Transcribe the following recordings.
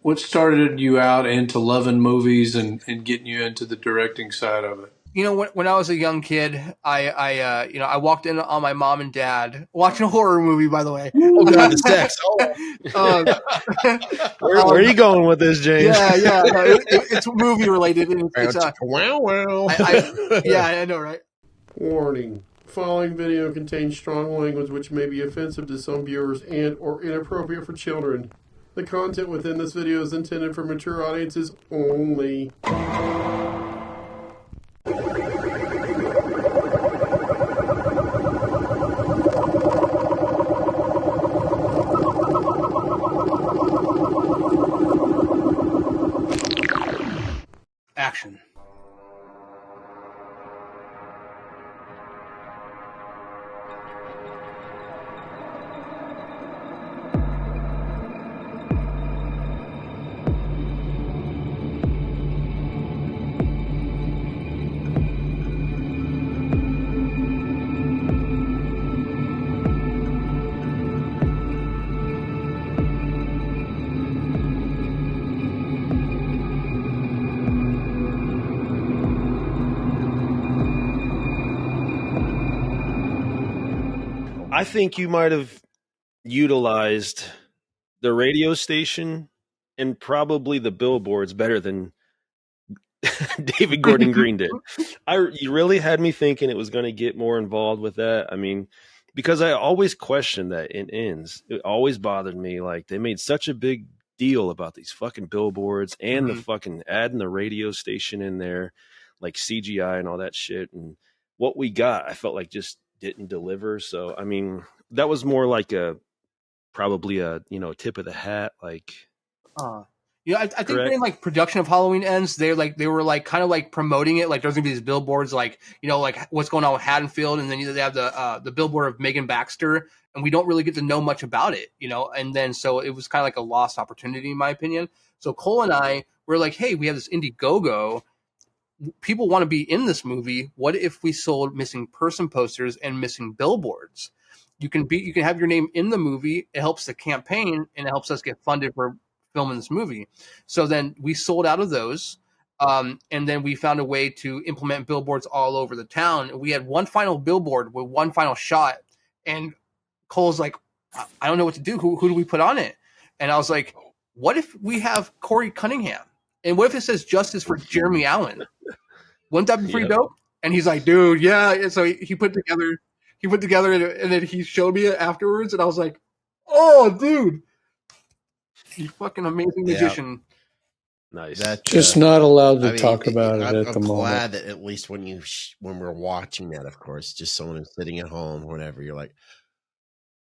What started you out into loving movies and getting you into the directing side of it? When I was a young kid, I walked in on my mom and dad watching a horror movie. By the way, Oh God, the sex. um, Where are you going with this, James? yeah. No, it's movie related. And Wow, wow. yeah, I know, right? Warning. The following video contains strong language which may be offensive to some viewers and or inappropriate for children. The content within this video is intended for mature audiences only. Action. I think you might have utilized the radio station and probably the billboards better than David Gordon Green did. You really had me thinking it was going to get more involved with that. I mean, because I always questioned that in ends. It always bothered me. Like, they made such a big deal about these fucking billboards and the fucking adding the radio station in there, like CGI and all that shit. And what we got, I felt like just didn't deliver. So, I mean, that was more like probably a tip of the hat, like. I think during like production of Halloween Ends, they were like kind of like promoting it. Like there's gonna be these billboards, like like what's going on with Haddonfield, and then they have the billboard of Megan Baxter, and we don't really get to know much about it, And then so it was kind of like a lost opportunity, in my opinion. So Cole and I were like, hey, we have this Indiegogo. People want to be in this movie. What if we sold missing person posters and missing billboards? You can have your name in the movie. It helps the campaign and it helps us get funded for filming this movie. So then we sold out of those. And then we found a way to implement billboards all over the town. We had one final billboard with one final shot. And Cole's like, I don't know what to do. Who do we put on it? And I was like, what if we have Corey Cunningham? And what if it says justice for Jeremy Allen? Wouldn't that be pretty dope? And he's like, dude, yeah. And so he put together, and then he showed me it afterwards. And I was like, oh, dude. You fucking amazing magician. Nice. That's just not allowed to talk about it at the moment. I'm glad that at least when we're watching that, of course, just someone who's sitting at home or whatever, you're like,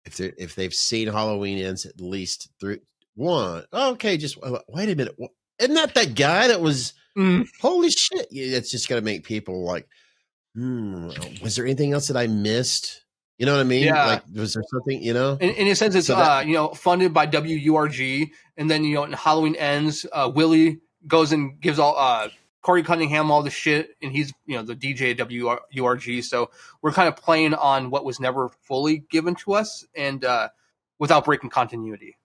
if they've seen Halloween Ends at least through one, okay, just wait a minute, isn't that guy that was? Holy shit! It's just gonna make people like, was there anything else that I missed? You know what I mean? Yeah. Like, was there something, In a sense, it's, funded by WURG. And then, in Halloween Ends, Willie goes and gives Corey Cunningham all the shit. And he's, the DJ at WURG. So we're kind of playing on what was never fully given to us and without breaking continuity.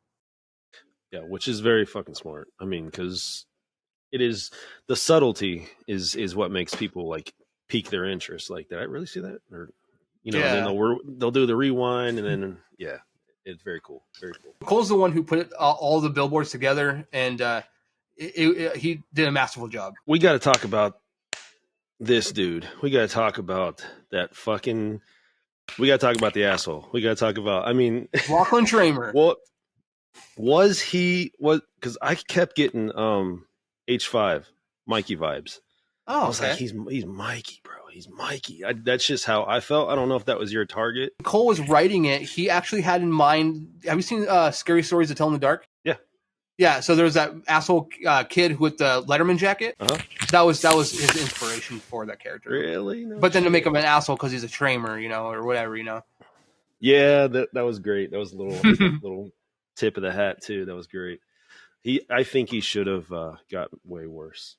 Yeah, which is very fucking smart. I mean, because it is the subtlety is what makes people like pique their interest. Like, did I really see that? Or and then they'll do the rewind, and then it's very cool, very cool. Cole's the one who put all the billboards together, and he did a masterful job. We got to talk about this dude. We got to talk about that fucking. We got to talk about the asshole. We got to talk about. I mean, Lachlan Tramer. Well, was he? Because I kept getting H5 Mikey vibes. Oh, I was like, he's Mikey, bro. He's Mikey. That's just how I felt. I don't know if that was your target. Cole was writing it. He actually had in mind. Have you seen Scary Stories to Tell in the Dark? Yeah. Yeah. So there was that asshole kid with the Letterman jacket. Uh-huh. That was his inspiration for that character. Really? No, but then to make him an asshole because he's a Tramer, or whatever, Yeah, that was great. That was a little tip of the hat too. That was great. I think he should have gotten way worse.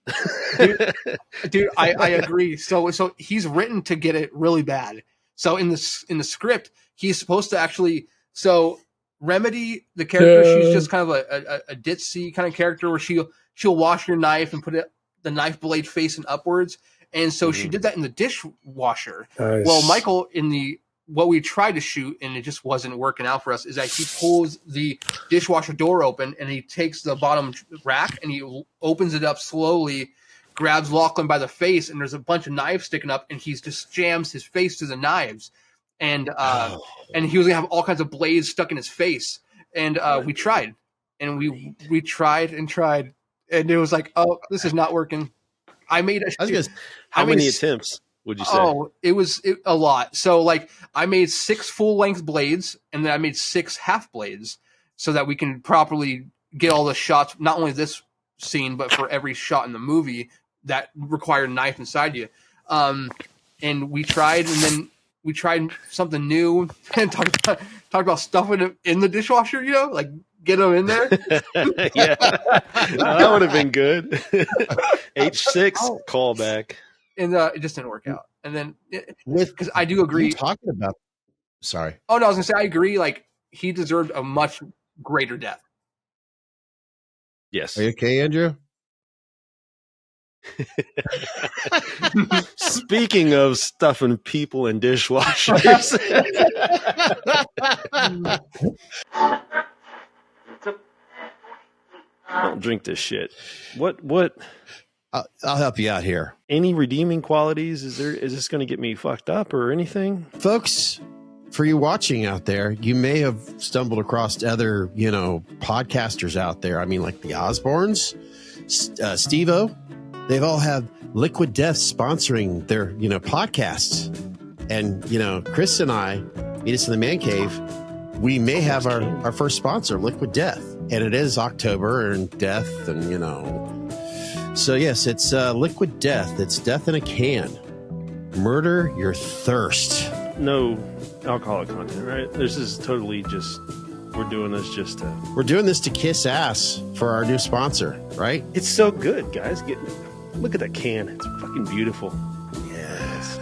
Dude, I agree. So he's written to get it really bad. So in the script, he's supposed to actually. So Remedy, the character, she's just kind of a ditzy kind of character where she'll wash your knife and put the knife blade facing upwards. And so she did that in the dishwasher. Nice. Well, Michael, what we tried to shoot, and it just wasn't working out for us, is that he pulls the dishwasher door open and he takes the bottom rack and he opens it up slowly, grabs Lachlan by the face, and there's a bunch of knives sticking up, and he just jams his face to the knives. And he was gonna have all kinds of blades stuck in his face. And we tried, and we tried and tried, and it was like, oh, this is not working. How many attempts would you say? Oh, it was a lot. So like I made 6 full length blades, and then I made 6 half blades, so that we can properly get all the shots, not only this scene, but for every shot in the movie that required a knife inside you. And we tried, and then we tried something new and talked about stuffing it in the dishwasher, like get them in there. Yeah, that would have been good. H6 callback. And it just didn't work out. And then, because I do agree. Talking about, sorry. Oh no, I was gonna say I agree. Like he deserved a much greater death. Yes. Are you okay, Andrew? Speaking of stuffing people in dishwashers. Don't drink this shit. What? I'll help you out here. Any redeeming qualities? Is this going to get me fucked up or anything? Folks, for you watching out there, you may have stumbled across other, podcasters out there. I mean, like the Osbournes, Steve-O. They've all had Liquid Death sponsoring their, podcasts. And, Chris and I, Meet Us in the Man Cave, we may have our first sponsor, Liquid Death. And it is October and death and, So, yes, it's Liquid Death. It's death in a can. Murder your thirst. No alcoholic content, right? This is totally just... We're doing this to kiss ass for our new sponsor, right? It's so good, guys. Look at that can. It's fucking beautiful. Yes.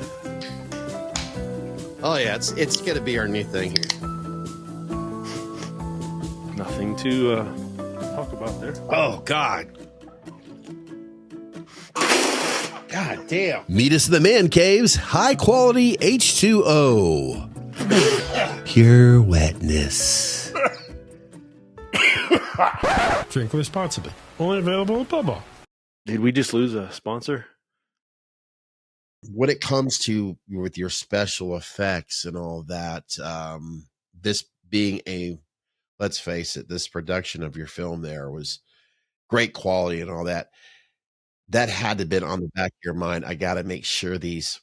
Oh yeah, it's gonna be our new thing here. Nothing to talk about there. Oh God. God damn. Meet Us in the Man Caves. High quality H2O. Pure wetness. Drink responsibly. Only available at Bubba. Did we just lose a sponsor? When it comes to with your special effects and all that, this being let's face it, this production of your film there was great quality and all that. That had to have been on the back of your mind. I got to make sure these,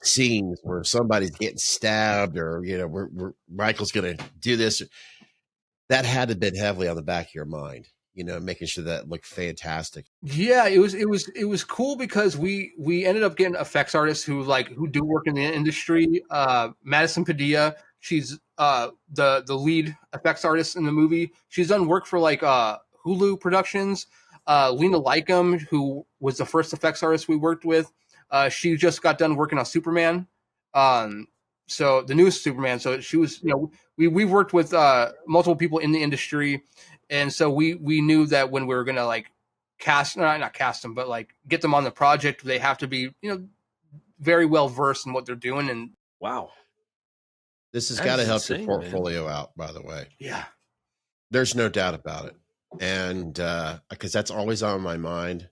scenes where somebody's getting stabbed or, Michael's going to do this. That had to have been heavily on the back of your mind, making sure that looked fantastic. Yeah, it was cool because we ended up getting effects artists who do work in the industry. Madison Padilla, she's the lead effects artist in the movie. She's done work for Hulu Productions. Lena Lycum, who was the first effects artist we worked with, she just got done working on Superman. So the newest Superman. So she was, we've worked with multiple people in the industry, and so we knew that when we were gonna not cast them, but get them on the project, they have to be very well versed in what they're doing. And wow, this has got to help your portfolio out. By the way, yeah, there's no doubt about it, and because that's always on my mind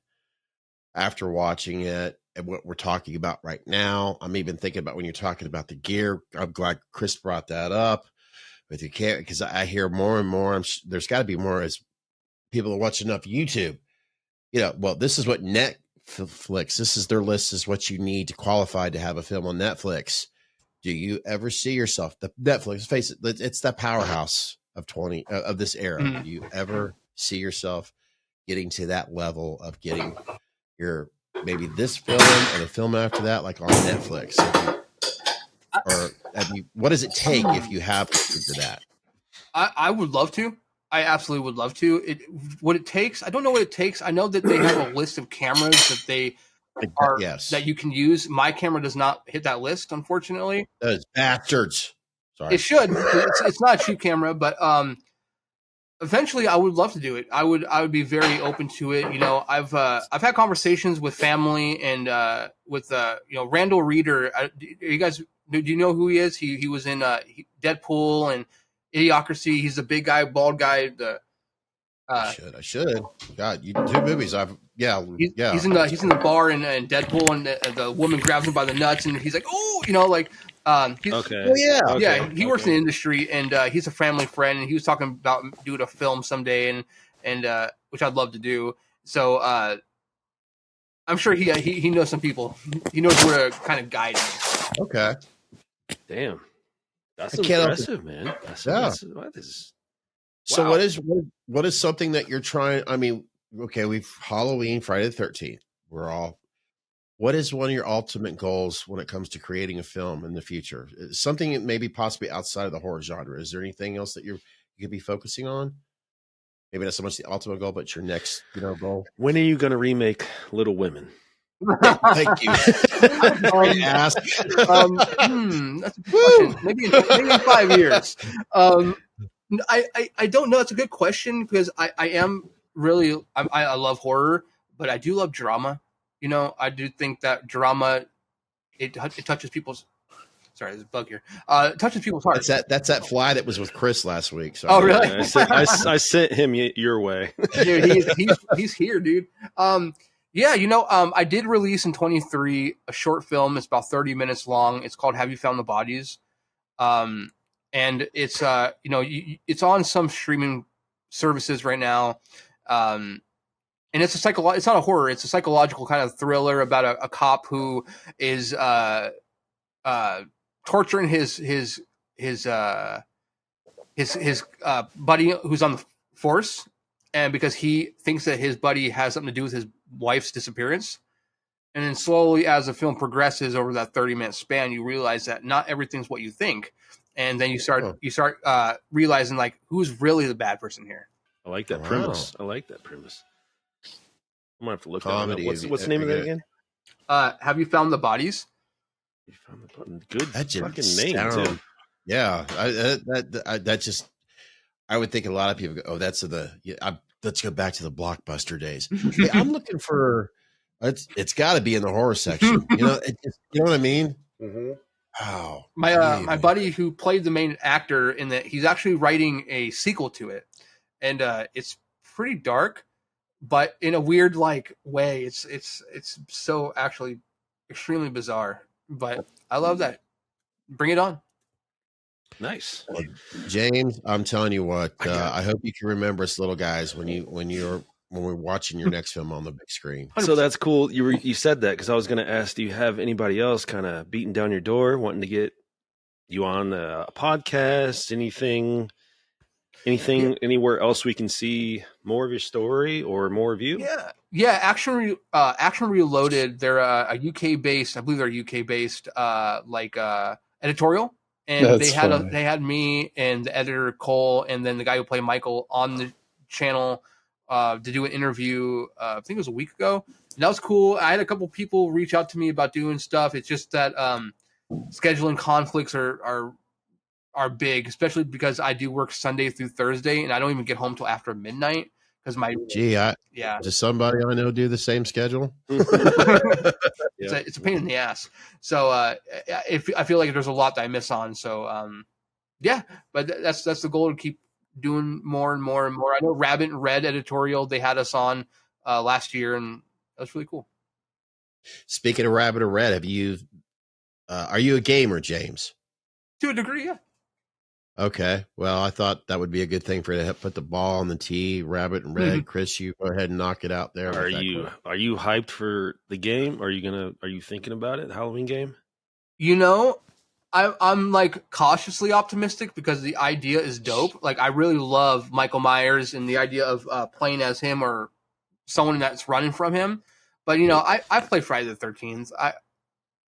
after watching it. And what we're talking about right now, I'm even thinking about when you're talking about the gear. I'm glad Chris brought that up with your camera because I hear more and more. There's got to be more as people are watching enough YouTube. Well, this is what Netflix. This is their list. Is what you need to qualify to have a film on Netflix. Do you ever see yourself? The Netflix, face it, it's the powerhouse of this era. Mm-hmm. Do you ever see yourself getting to that level of getting your maybe this film or the film after that, on Netflix? What does it take if you have to that? I would love to. I absolutely would love to. What it takes, I don't know what it takes. I know that they have a list of cameras that that you can use. My camera does not hit that list, unfortunately. Those bastards. Sorry. It should. It's not a cheap camera, but eventually I would love to do it. I would be very open to it. You know, I've had conversations with family and with you know, Randall Reeder. You guys, do you know who he is? He was in Deadpool and Idiocracy. He's the big guy, bald guy. I should. God, you 2 movies. He's in the bar in Deadpool, and the woman grabs him by the nuts, and he's like, oh, you know, like he's, Okay. Oh yeah. yeah, he works in the industry, and he's a family friend, and he was talking about doing a film someday, and which I'd love to do. So I'm sure he knows some people. He knows where to kind of guide me. Okay. Damn. That's I can't help impressive, man. That's Yeah. that is, So wow. what is something that you're trying? I mean, okay, we've Halloween, Friday the 13th. What is one of your ultimate goals when it comes to creating a film in the future? Something that maybe possibly outside of the horror genre. Is there anything else that you could be focusing on? Maybe not so much the ultimate goal, but your next, goal. When are you going to remake Little Women? Thank you. Ask. That's a good question. Maybe in 5 years. I don't know. It's a good question because I am really I love horror, but I do love drama. You know, I do think that drama it touches people's. Sorry, there's a bug here. It touches people's hearts. That's that fly that was with Chris last week. So Oh, really? I sent him your way. Dude, he's here, dude. Yeah, you know, I did release in 23 a short film. It's about 30 minutes long. It's called "Have You Found the Bodies?" And it's you know, it's on some streaming services right now. And it's it's not a horror. It's a psychological kind of thriller about a cop who is torturing his buddy who's on the force, and because he thinks that his buddy has something to do with his wife's disappearance. And then slowly, as the film progresses over that 30-minute span, you realize that not everything's what you think, and then you start realizing like who's really the bad person here. I like that premise. I'm gonna have to look Comedy. that up. What's the name of that again? Have You Found the Bodies? You found the button. Good That fucking name too. Yeah, that just I would think a lot of people go, oh, that's let's go back to the blockbuster days. Hey, I'm looking for it's got to be in the horror section. You know what I mean? Mm-hmm. Wow. My buddy who played the main actor in that, he's actually writing a sequel to it, and it's pretty dark, but in a weird like way. It's so actually extremely bizarre, but I love that. Bring it on. Nice. Well, James, I'm telling you what, I hope you can remember us little guys when we're watching your next film on the big screen. So that's cool. You said that because I was going to ask, do you have anybody else kind of beating down your door, wanting to get you on a podcast, anything, anywhere else we can see more of your story or more of you? Yeah. Action Reloaded. They're a UK based. I believe they're UK based, editorial. And they had me and the editor Cole, and then the guy who played Michael on the channel to do an interview. I think it was a week ago. And that was cool. I had a couple people reach out to me about doing stuff. It's just that scheduling conflicts are big, especially because I do work Sunday through Thursday, and I don't even get home till after midnight because does somebody I know do the same schedule? It's a pain in the ass. So I feel like there's a lot that I miss on. So but that's the goal, to keep doing more and more and more. I know Rabbit and Red editorial, they had us on last year, and that was really cool. Speaking of Rabbit and Red, are you a gamer, James? To a degree, yeah. Okay. Well, I thought that would be a good thing for you to put the ball on the tee. Rabbit and Red. Mm-hmm. Chris, you go ahead and knock it out there. Are you hyped for the game? Are you thinking about it? The Halloween game? You know, I'm like cautiously optimistic because the idea is dope. Like, I really love Michael Myers and the idea of playing as him or someone that's running from him. But you know, I played Friday the 13th.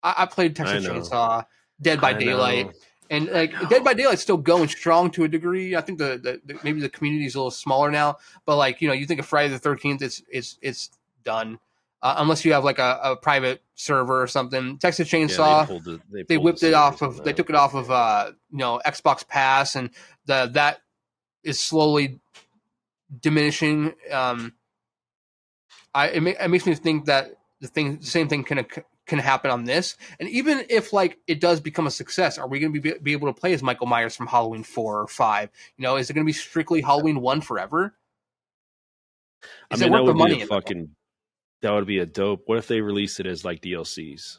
I played Texas Chainsaw, Dead by Daylight. And like Dead by Daylight's still going strong to a degree. I think maybe the community is a little smaller now, but like, you know, you think of Friday the 13th, it's done. unless you have like a private server or something. Texas Chainsaw, they whipped it off of, they took it off of Xbox Pass, and that is slowly diminishing. It makes me think that the same thing can happen on this. And even if like it does become a success, are we going to be able to play as Michael Myers from Halloween 4 or 5? Is it going to be strictly Halloween 1 forever? Is it worth the money? That would be a dope. What if they release it as like DLCs?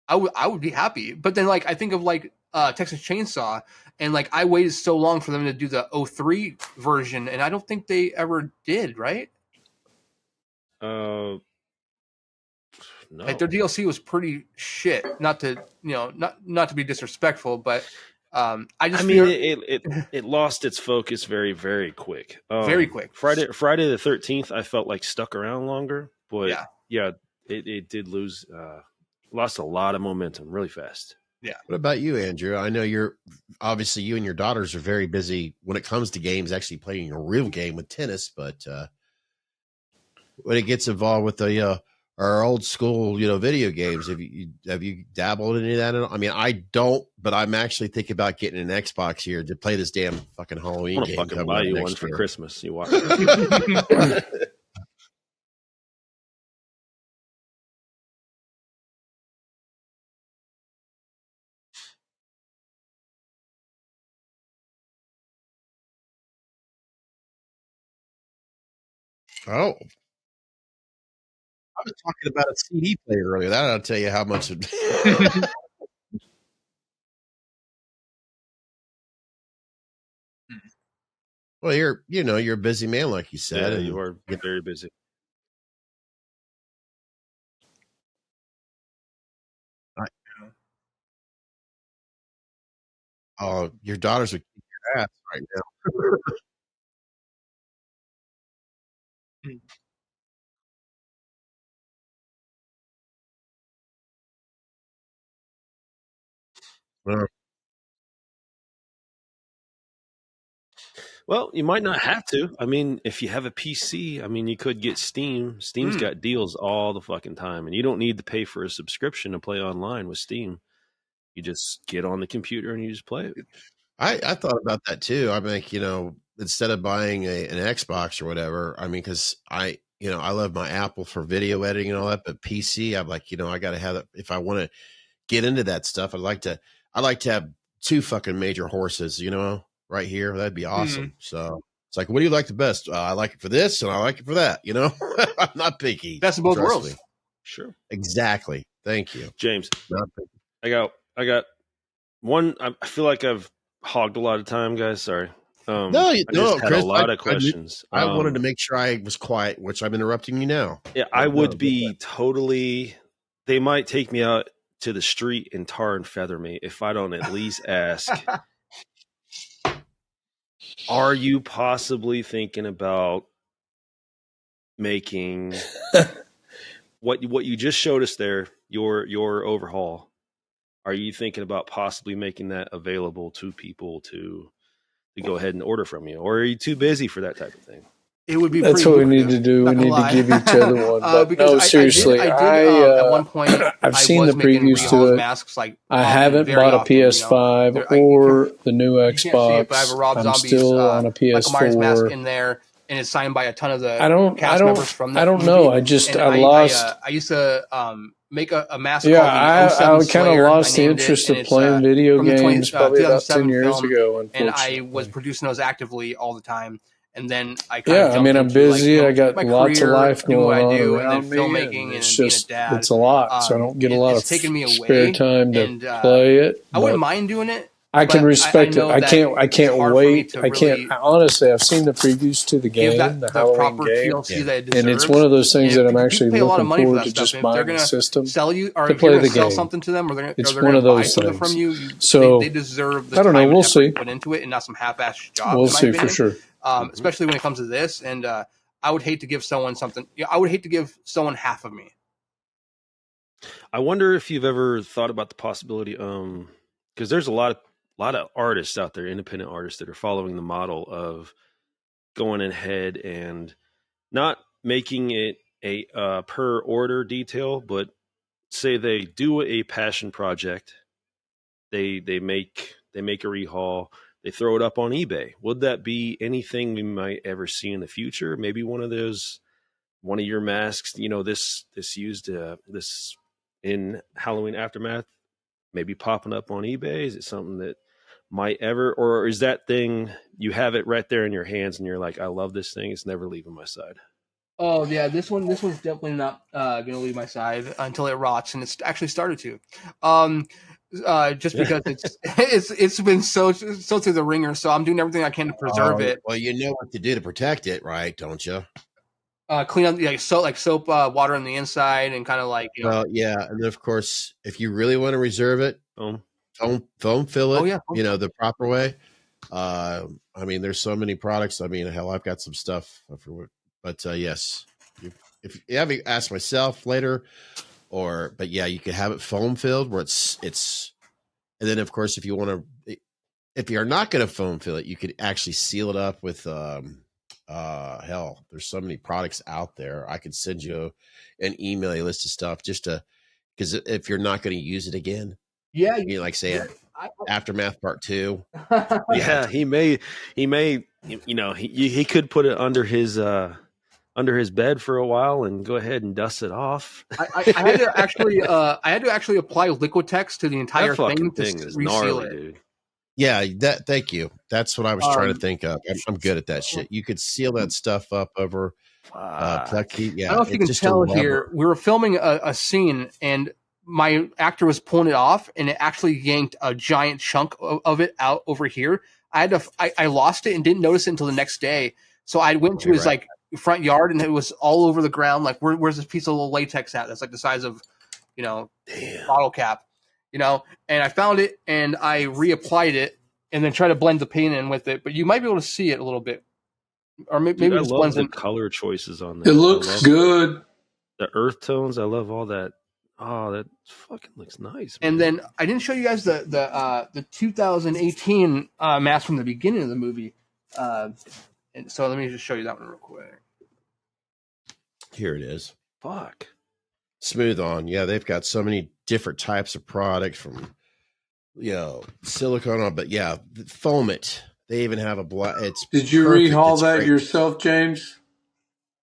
I would be happy. But then like I think of like Texas Chainsaw, and like I waited so long for them to do the 03 version, and I don't think they ever did, right? No. Like their DLC was pretty shit. Not to not to be disrespectful, but it lost its focus very, very quick. Very quick. Friday the 13th, I felt like stuck around longer, but it did lose. Lost a lot of momentum really fast. Yeah. What about you, Andrew? I know you and your daughters are very busy when it comes to games, actually playing a real game with tennis, but when it gets involved with the our old school, video games, have you dabbled in any of that at all? I mean, I don't, but I'm actually thinking about getting an Xbox here to play this damn fucking Halloween game. I'm gonna fucking buy you one for Christmas. You watch. Oh, I was talking about a CD player earlier. That I'll tell you how much. Well, you're a busy man, like you said. Yeah, you are very busy. Oh, your daughters are kicking your ass right now. Well, you might not have to. I mean, if you have a PC, I mean, you could get Steam. Steam's got deals all the fucking time, and you don't need to pay for a subscription to play online with Steam. You just get on the computer and you just play it. I thought about that too. I mean, instead of buying an Xbox or whatever, I mean, because I love my Apple for video editing and all that, but PC, I'm like, I got to have it. If I want to get into that stuff, I'd like to have two fucking major horses, right here. That'd be awesome. So it's like, what do you like the best? I like it for this and I like it for that. I'm not picky. Best of both worlds. Sure. Exactly. Thank you, James. I got one. I feel like I've hogged a lot of time, guys. Sorry. No, Chris, a lot of questions. I wanted to make sure I was quiet, which I'm interrupting you now. Yeah, I would be totally. They might take me out to the street and tar and feather me if I don't at least ask. Are you possibly thinking about making what you just showed us there? Your overhaul. Are you thinking about possibly making that available to people to go ahead and order from you, or are you too busy for that type of thing? It would be. That's what we need to do. We need to give each other one. But no, seriously, at one point I've seen the previews to it. Masks, I haven't bought a PS5 or the new Xbox. I'm still on a PS4. Michael Myers mask in there, and it's signed by a ton of the cast members from that. I don't know. I lost. I used to make a mask. Yeah, I kind of lost the interest of playing video games probably about 10 years ago. And I was producing those actively all the time. And then I I'm busy. I got lots of life going on around me. Filmmaking and it's being a dad. It's a lot, so I don't get a lot of spare time to play it. I wouldn't mind doing it. I can respect it. I can't wait. Honestly, I've seen the previews to the game, the Halloween game, and it's one of those things that I'm actually looking forward to just buying the system to play the game. Something to them, or it's one of those things. From you, so they deserve the I don't know. We'll see. Put into it, and not some half-assed job. We'll see for sure. Especially when it comes to this, and I would hate to give someone something. I would hate to give someone half of me. I wonder if you've ever thought about the possibility, because there's a lot of artists out there, independent artists, that are following the model of going ahead and not making it a per order detail, but say they do a passion project, they make a rehaul, they throw it up on eBay. Would that be anything we might ever see in the future? Maybe one of your masks, this used this in Halloween Aftermath, maybe popping up on eBay? Is it something that might ever, or is that thing, you have it right there in your hands and you're like, I love this thing, it's never leaving my side? Oh yeah, this one's definitely not gonna leave my side until it rots, and it's actually started to. Just because it's been so through the ringer, so I'm doing everything I can to preserve it. Well, you know what to do to protect it, right? Don't you? Clean up soap, water on the inside, and kind of like, Well, yeah, and then of course, if you really want to reserve it, foam fill it. Oh yeah, the proper way. I mean, there's so many products. I mean, hell, I've got some stuff but yes, if you have to ask myself later, but yeah, you could have it foam filled where it's, and then of course, if you're not going to foam fill it, you could actually seal it up with, hell, there's so many products out there. I could send you an email list of stuff because if you're not going to use it again, like say Aftermath Part 2. Yeah, he may, he could put it under his bed for a while and go ahead and dust it off. I had to actually apply Liquitex to the entire thing to reseal it. Dude. Yeah, thank you. That's what I was trying to think of. I'm good at that shit. You could seal that stuff up over plexi. Yeah, I don't know if you can tell here. We were filming a scene, and my actor was pulling it off, and it actually yanked a giant chunk of it out over here. I lost it and didn't notice it until the next day. So I went to his front yard, and it was all over the ground. Like, where's this piece of little latex at? That's like the size of, bottle cap, and I found it and I reapplied it and then tried to blend the paint in with it. But you might be able to see it a little bit, or maybe I love the color choices on that. It looks good. The earth tones, I love all that. Oh, that fucking looks nice, man. And then I didn't show you guys the 2018 mask from the beginning of the movie. And so let me just show you that one real quick. Here it is. Fuck. Smooth on. Yeah, they've got so many different types of products from, silicone on, but yeah, foam it. They even have a black. Did you rehaul that yourself, James?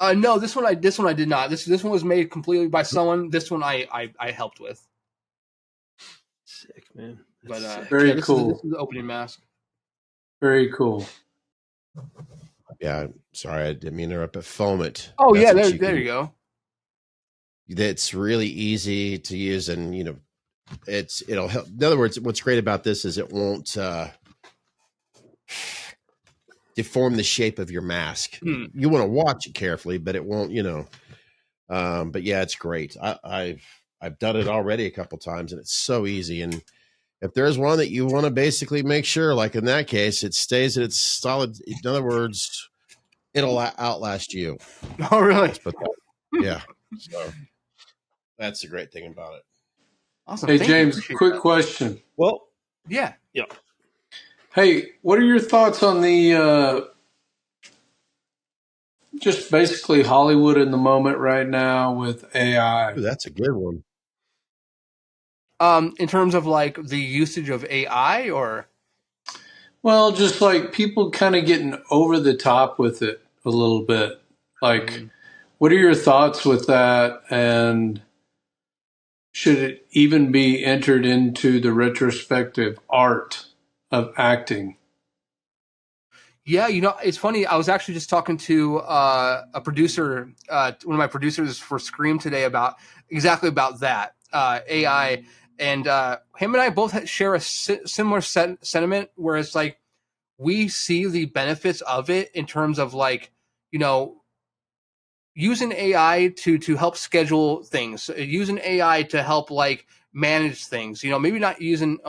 No, this one I did not. This one was made completely by someone. This one I helped with. Sick, man. But very cool. This is the opening mask. Very cool. Yeah, sorry, I didn't mean to interrupt, but foam it. Oh, yeah, there you go. It's really easy to use, and it'll help. In other words, what's great about this is it won't deform the shape of your mask. You want to watch it carefully, but it won't. But yeah, it's great. I've done it already a couple times, and it's so easy. And if there's one that you want to basically make sure, like in that case, it stays at its solid. In other words, it'll outlast you. Oh, really? Yeah. So that's the great thing about it. Awesome. Hey, James, quick question. Well, yeah. Hey, what are your thoughts on the just basically Hollywood in the moment right now with AI? Ooh, that's a good one. In terms of like the usage of AI, or? Well, just like people kind of getting over the top with it a little bit. Like, what are your thoughts with that? And should it even be entered into the retrospective art of acting? Yeah, it's funny. I was actually just talking to a producer, one of my producers for Scream today about that AI, and him and I both share a similar sentiment where it's like we see the benefits of it in terms of like using AI to help schedule things, using AI to help like manage things. Maybe not using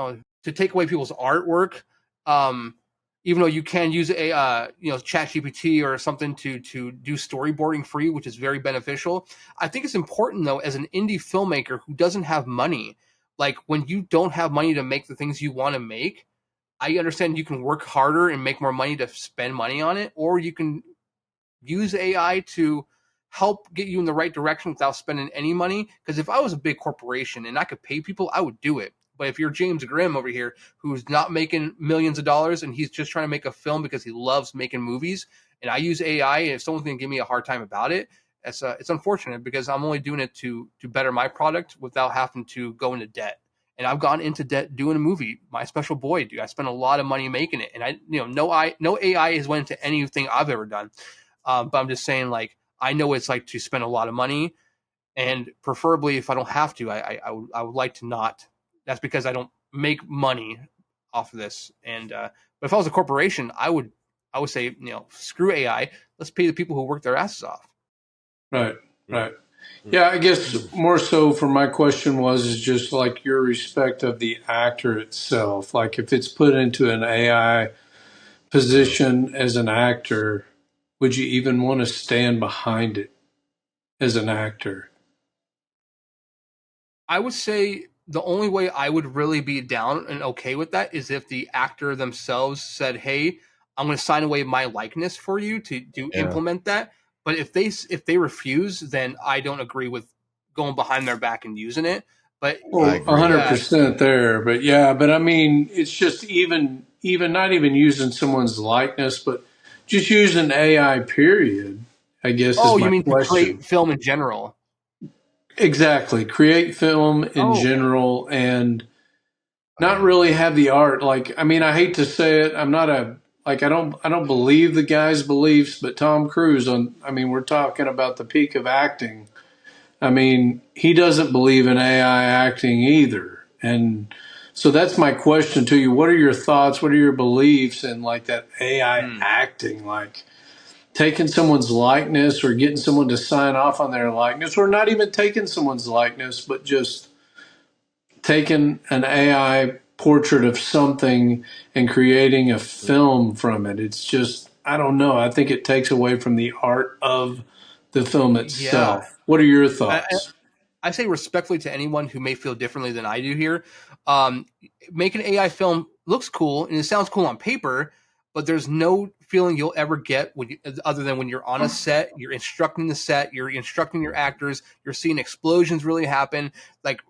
to take away people's artwork. Even though you can use ChatGPT or something to do storyboarding free, which is very beneficial. I think it's important though, as an indie filmmaker who doesn't have money, like when you don't have money to make the things you want to make, I understand you can work harder and make more money to spend money on it, or you can use AI to help get you in the right direction without spending any money. Because if I was a big corporation and I could pay people, I would do it. But if you're James Grimm over here, who's not making millions of dollars and he's just trying to make a film because he loves making movies, and I use AI, and if someone's going to give me a hard time about it, it's unfortunate because I'm only doing it to better my product without having to go into debt. And I've gone into debt doing a movie, My Special Boy, dude. I spent a lot of money making it, and no AI has went into anything I've ever done. But I'm just saying, like, I know what it's like to spend a lot of money, and preferably if I don't have to, I would like to not. That's because I don't make money off of this. And but if I was a corporation, I would say, screw AI. Let's pay the people who work their asses off. Right. Yeah, I guess more so for my question is just like your respect of the actor itself. Like if it's put into an AI position as an actor, would you even want to stand behind it as an actor? I would say the only way I would really be down and okay with that is if the actor themselves said, hey, I'm going to sign away my likeness for you to implement that. But if they refuse, then I don't agree with going behind their back and using it. But 100% there. But I mean, it's just even not even using someone's likeness, but just using AI period, I guess. Oh, you mean to create film in general? Exactly. Create film in general and not really have the art. Like, I mean, I hate to say it. I'm not I don't believe the guy's beliefs, but Tom Cruise we're talking about the peak of acting. I mean, he doesn't believe in AI acting either. And so that's my question to you. What are your thoughts? What are your beliefs in like that AI acting? Like taking someone's likeness or getting someone to sign off on their likeness, or not even taking someone's likeness, but just taking an AI portrait of something and creating a film from it. It's just, I don't know. I think it takes away from the art of the film itself. Yeah. What are your thoughts? I say respectfully to anyone who may feel differently than I do here. Making an AI film looks cool and it sounds cool on paper, but there's no feeling you'll ever get other than when you're on a set, you're instructing the set, you're instructing your actors, you're seeing explosions really happen, like,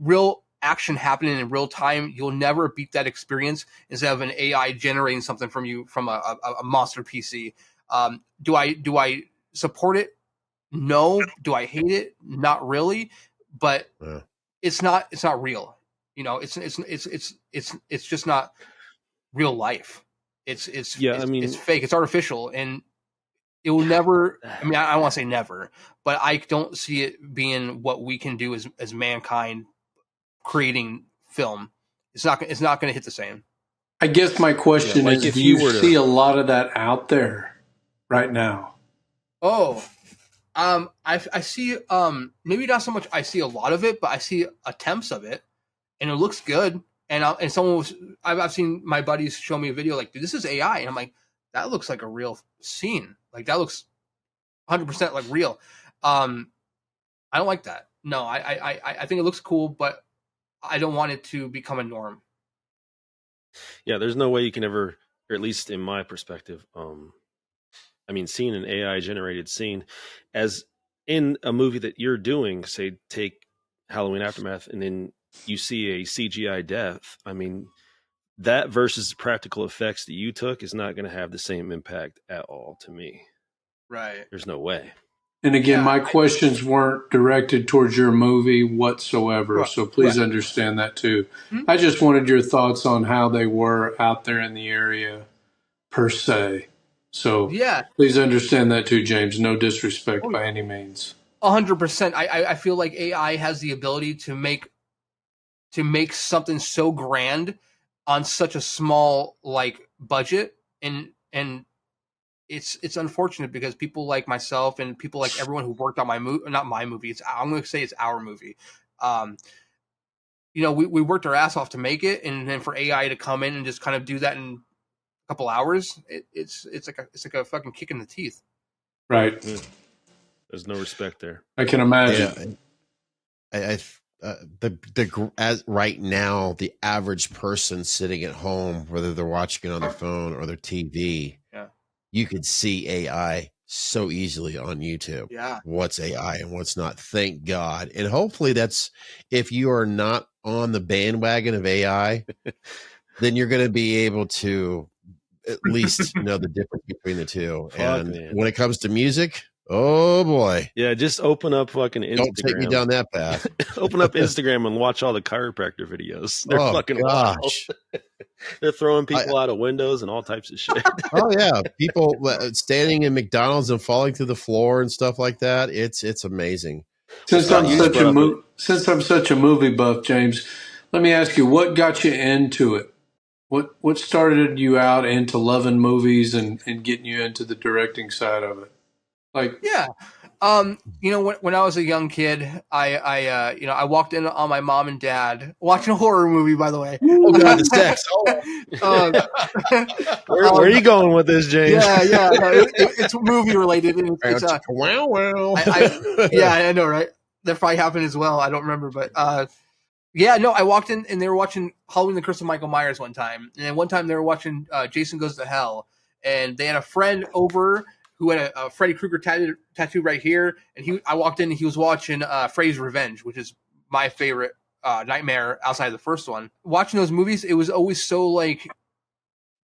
real action happening in real time. You'll never beat that experience instead of an AI generating something from you from a monster PC. Do I support it? No. Do I hate it? Not really. But it's not real. It's just not real life. It's fake. It's artificial, and it will never. I mean, I don't want to say never, but I don't see it being what we can do as mankind creating film. It's not going to hit the same. I guess my question is, do you see a lot of that out there right now? Oh, I see, maybe not so much I see a lot of it, but I see attempts of it, and it looks good. And I've seen my buddies show me a video like, dude, this is AI. And I'm like, that looks like a real scene. Like that looks 100% like real. I don't like that. No, I think it looks cool, but I don't want it to become a norm. Yeah, there's no way you can ever, or at least in my perspective, seeing an AI generated scene as in a movie that you're doing, say take Halloween Aftermath, and then you see a CGI death. I mean, that versus practical effects that you took is not going to have the same impact at all to me. Right. There's no way. And again, my questions weren't directed towards your movie whatsoever, right. So please understand that too. Mm-hmm. I just wanted your thoughts on how they were out there in the area per se. So please understand that too, James. No disrespect by any means. 100%. I feel like AI has the ability to make something so grand on such a small budget, and it's unfortunate because people like myself and people like everyone who worked on my movie, not my movie, I'm going to say it's our movie. We worked our ass off to make it, and then for AI to come in and just kind of do that in a couple hours, it's like a fucking kick in the teeth. Right. There's no respect there. I can imagine. Yeah, as right now, the average person sitting at home, whether they're watching it on their phone or their TV, you could see AI so easily on YouTube. Yeah. What's AI and what's not. Thank God. And hopefully that's, if you are not on the bandwagon of AI, then you're going to be able to at least know the difference between the two. And when it comes to music, oh boy. Yeah, just open up fucking Instagram. Don't take me down that path. Open up Instagram and watch all the chiropractor videos. They're fucking gosh. Wild. They're throwing people out of windows and all types of shit. Oh yeah, people standing in McDonald's and falling through the floor and stuff like that. It's amazing. Since I'm such a movie buff, James, let me ask you, what got you into it? What started you out into loving movies and getting you into the directing side of it? When I was a young kid, I walked in on my mom and dad watching a horror movie. By the way, oh god, the sex. Where are you going with this, James? Yeah, it's movie related. And wow. I know, right? That probably happened as well. I don't remember, but I walked in and they were watching Halloween: The Curse of Michael Myers one time, and then one time they were watching Jason Goes to Hell, and they had a friend over who had a Freddy Krueger tattoo right here, and I walked in and he was watching Freddy's Revenge, which is my favorite nightmare outside of the first one. Watching those movies, it was always so like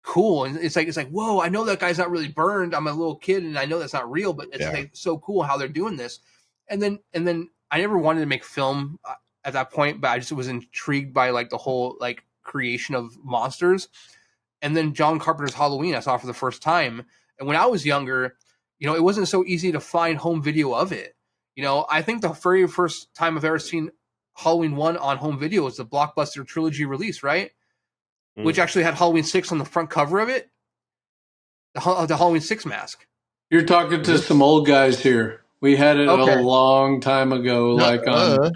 cool, and it's like whoa, I know that guy's not really burned. I'm a little kid and I know that's not real, but it's like so cool how they're doing this. And then I never wanted to make film at that point, but I just was intrigued by like the whole like creation of monsters. And then John Carpenter's Halloween I saw for the first time, and when I was younger, it wasn't so easy to find home video of it. I think the very first time I've ever seen Halloween 1 on home video was the Blockbuster trilogy release, right? Which actually had Halloween 6 on the front cover of it. The Halloween 6 mask. You're talking to some old guys here. We had it a long time ago, like on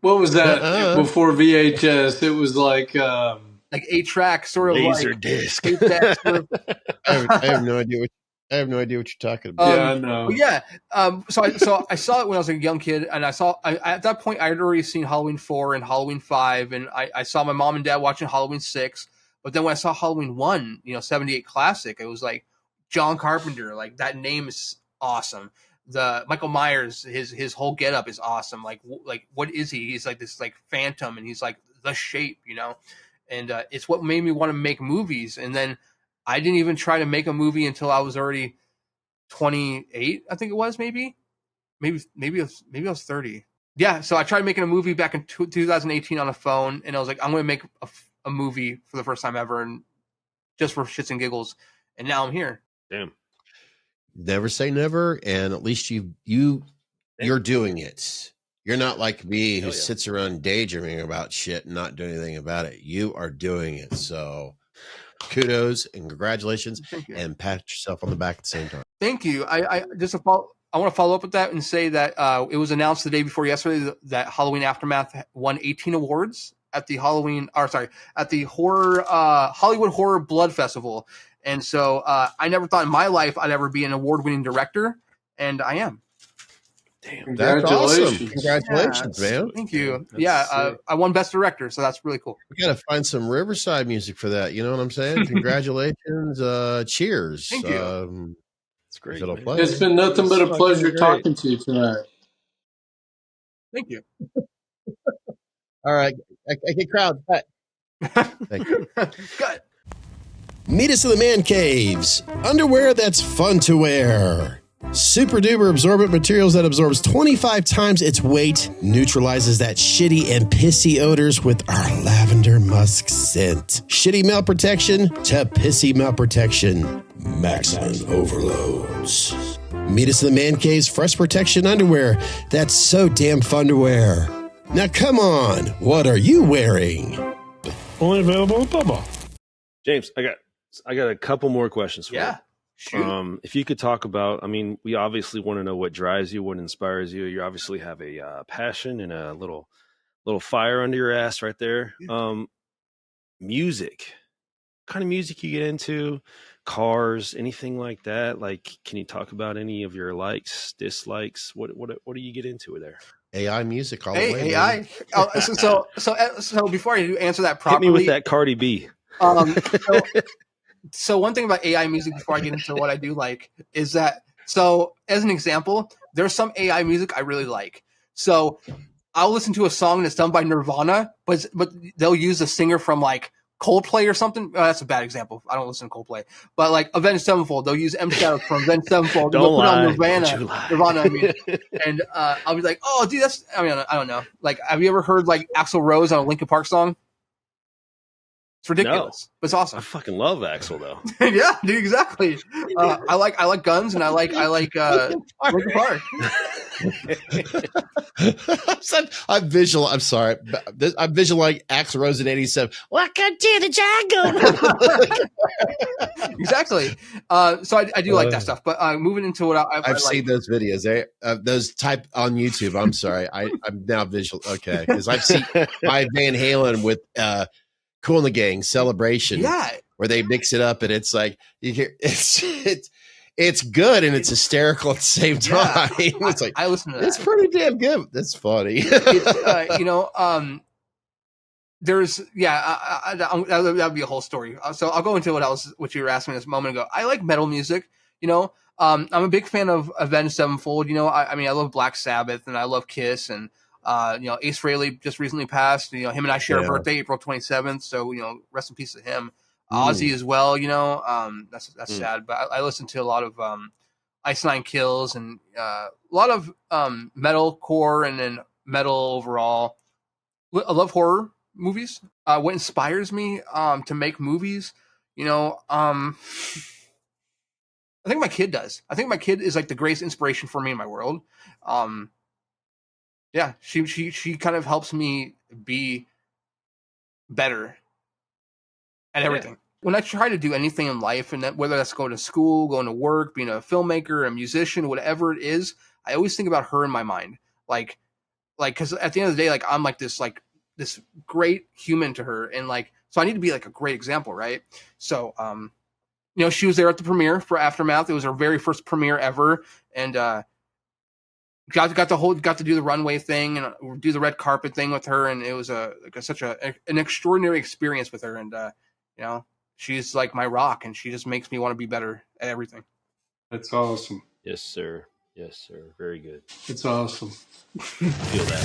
what was that before VHS? It was like 8-track, sort of laser like disc. I have no idea what you're talking about. Yeah, I know. So I saw it when I was a young kid, and at that point I had already seen Halloween 4 and Halloween 5, and I saw my mom and dad watching Halloween 6. But then when I saw Halloween 1, 78 classic, it was like John Carpenter. Like that name is awesome. The Michael Myers, his whole getup is awesome. Like what is he? He's like this like phantom, and he's like the Shape, And it's what made me want to make movies. And then I didn't even try to make a movie until I was already 28. I think it was maybe I was 30. Yeah. So I tried making a movie back in 2018 on a phone, and I was like, I'm going to make a movie for the first time ever, and just for shits and giggles. And now I'm here. Damn. Never say never, and at least you're doing it. You're not like me who sits around daydreaming about shit and not doing anything about it. You are doing it. So kudos and congratulations, and pat yourself on the back at the same time. Thank you. I want to follow up with that and say that it was announced the day before yesterday that Halloween Aftermath won 18 awards at the Hollywood Horror Blood Festival. And so I never thought in my life I'd ever be an award-winning director, and I am. Damn, that's awesome. Congratulations, man. Thank you. I won Best Director, so that's really cool. We got to find some Riverside music for that. You know what I'm saying? Congratulations. Cheers. Thank you. It's great. It's been nothing but a pleasure talking to you tonight. Thank you. All right. Okay, crowd. Thank you. Good. Meet us in the man caves. Underwear that's fun to wear. Super duper absorbent materials that absorbs 25 times its weight, neutralizes that shitty and pissy odors with our lavender musk scent. Shitty melt protection to pissy melt protection. Maximum overloads. Meet us in the man cave's fresh protection underwear that's so damn fun to wear. Now come on, what are you wearing? Only available at Bubba. James, I got a couple more questions for you. Shoot. If you could talk about, we obviously want to know what drives you, what inspires you. You obviously have a passion and a little fire under your ass right there. Music, what kind of music you get into, cars, anything like that. Like, can you talk about any of your likes, dislikes? What do you get into there? AI music all the way. AI. So before I answer that properly, hit me with that Cardi B. So one thing about AI music before I get into what I do like is that, so as an example, there's some AI music I really like. So I'll listen to a song that's done by Nirvana, but they'll use a singer from like Coldplay or something. Oh, that's a bad example. I don't listen to Coldplay, but like Avenged Sevenfold, they'll use M Shadow from Avenged Sevenfold. Don't they'll lie. put on Don't you lie. Nirvana, I mean, and I'll be like, oh, dude, that's. I mean, I don't know. Like, have you ever heard like Axl Rose on a Linkin Park song? It's ridiculous, but it's awesome. I fucking love Axl though. Yeah, dude, exactly. I like Guns, and I like Linkin Park. I'm visualizing Axl Rose in '87. Welcome to the jungle. Exactly. So I do like that stuff. But moving into what I've seen those videos. Those type on YouTube. I'm sorry. I'm now visual. Okay, because I've seen my Van Halen with Cool in the Gang Celebration. Yeah, where they mix it up, and it's like you hear it's good and it's hysterical at the same time. Yeah, it's like I listen to that. It's pretty damn good. That's funny. It's, there's that would be a whole story. So I'll go into what you were asking me this moment ago. I like metal music. I'm a big fan of Avenged Sevenfold. I mean, I love Black Sabbath and I love Kiss, and Ace Frehley just recently passed. Him and I share a birthday, April 27th. So rest in peace to him. Ozzy as well. That's sad. But I listen to a lot of Ice Nine Kills and a lot of metal core and then metal overall. I love horror movies. What inspires me to make movies, I think my kid does. I think my kid is like the greatest inspiration for me in my world. Yeah, she kind of helps me be better at everything. Yeah. When I try to do anything in life, and whether that's going to school, going to work, being a filmmaker, a musician, whatever it is, I always think about her in my mind. Like, because at the end of the day, like I'm like this great human to her, and like so I need to be like a great example, right? So, she was there at the premiere for Aftermath. It was her very first premiere ever, and got to do the runway thing and do the red carpet thing with her, and it was such an extraordinary experience with her, and she's like my rock, and she just makes me want to be better at everything. That's awesome. Yes, sir. Yes, sir. Very good. It's awesome. I feel that.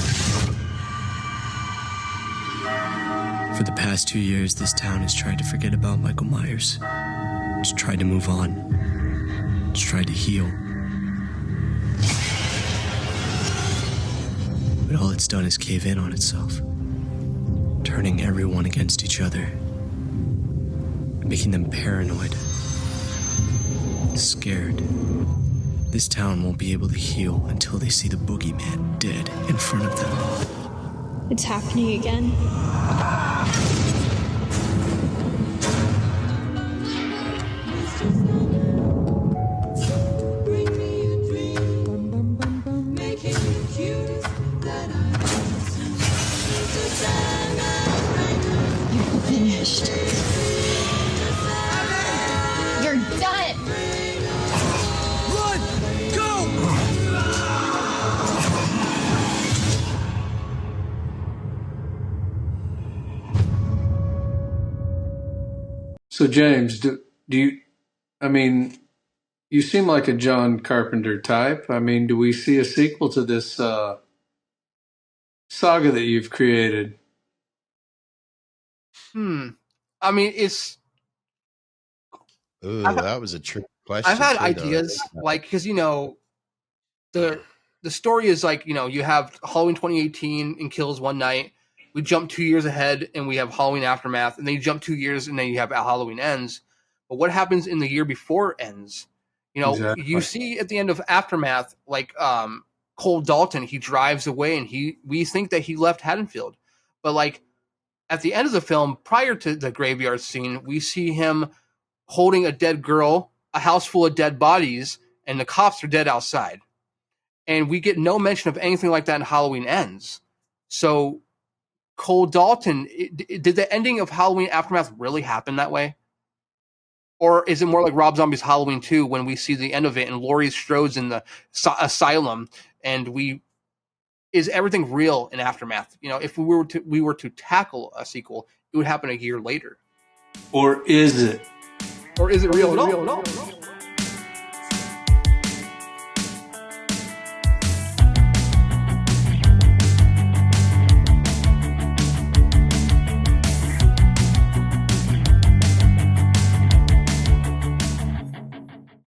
For the past 2 years, this town has tried to forget about Michael Myers. It's tried to move on. It's tried to heal. But all it's done is cave in on itself, turning everyone against each other, making them paranoid, scared. This town won't be able to heal until they see the boogeyman dead in front of them. It's happening again. You're done! Run! Go! So James, do you, I mean, you seem like a John Carpenter type. I mean, do we see a sequel to this saga that you've created? I mean, it's... Ooh, that was a trick question. I've had ideas, like, because, the story is like, you have Halloween 2018 and Kills One Night. We jump 2 years ahead and we have Halloween Aftermath, and then you jump 2 years and then you have Halloween Ends. But what happens in the year before Ends? Exactly. You see at the end of Aftermath, like Cole Dalton, he drives away and we think that he left Haddonfield. But like at the end of the film, prior to the graveyard scene, we see him holding a dead girl, a house full of dead bodies, and the cops are dead outside. And we get no mention of anything like that in Halloween Ends. So Cole Dalton, did the ending of Halloween Aftermath really happen that way? Or is it more like Rob Zombie's Halloween 2 when we see the end of it and Laurie Strode's in the asylum, and is everything real in Aftermath? If we were to tackle a sequel, it would happen a year later. Or is it? Or is it real at all?